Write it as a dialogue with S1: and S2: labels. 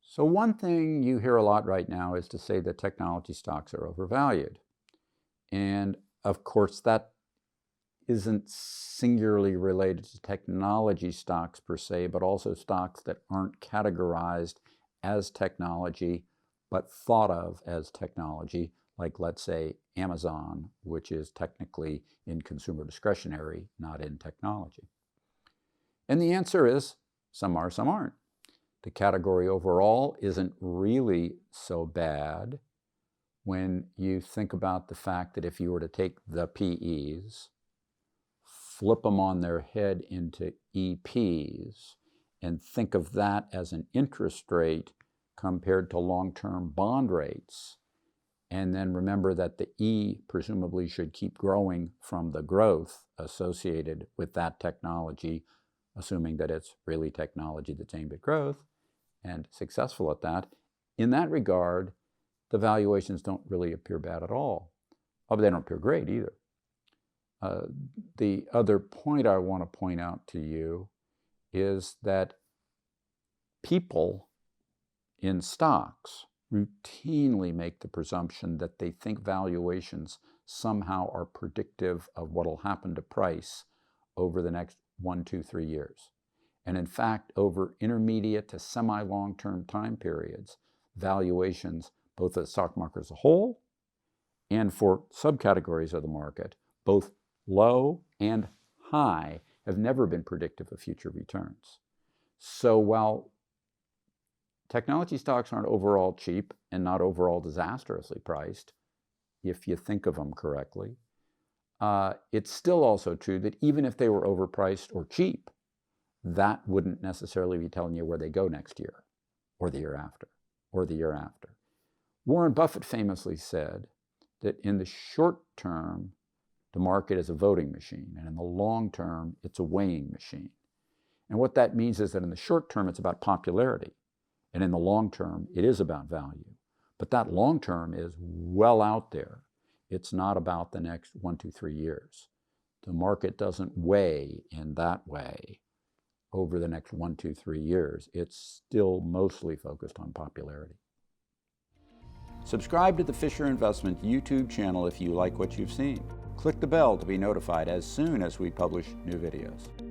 S1: So one thing you hear a lot right now is to say that technology stocks are overvalued. And of course, that isn't singularly related to technology stocks per se, but also stocks that aren't categorized as technology, but thought of as technology, like let's say Amazon, which is technically in consumer discretionary, not in technology. And the answer is some are, some aren't. The category overall isn't really so bad when you think about the fact that if you were to take the PEs, flip them on their head into EPs, and think of that as an interest rate compared to long-term bond rates, and then remember that the E presumably should keep growing from the growth associated with that technology, assuming that it's really technology that's aimed at growth and successful at that. In that regard, the valuations don't really appear bad at all. Oh, but they don't appear great either. The other point I want to point out to you is that people in stocks routinely make the presumption that they think valuations somehow are predictive of what will happen to price over the next 1, 2, 3 years. And in fact, over intermediate to semi-long-term time periods, valuations, both of the stock market as a whole and for subcategories of the market, both low and high, have never been predictive of future returns. So while technology stocks aren't overall cheap and not overall disastrously priced, if you think of them correctly, it's still also true that even if they were overpriced or cheap, that wouldn't necessarily be telling you where they go next year, or the year after, or the year after. Warren Buffett famously said that in the short term, the market is a voting machine, and in the long term, it's a weighing machine. And what that means is that in the short term, it's about popularity, and in the long term, it is about value. But that long term is well out there. It's not about the next 1, 2, 3 years. The market doesn't weigh in that way over the next 1, 2, 3 years. It's still mostly focused on popularity. Subscribe to the Fisher Investment YouTube channel if you like what you've seen. Click the bell to be notified as soon as we publish new videos.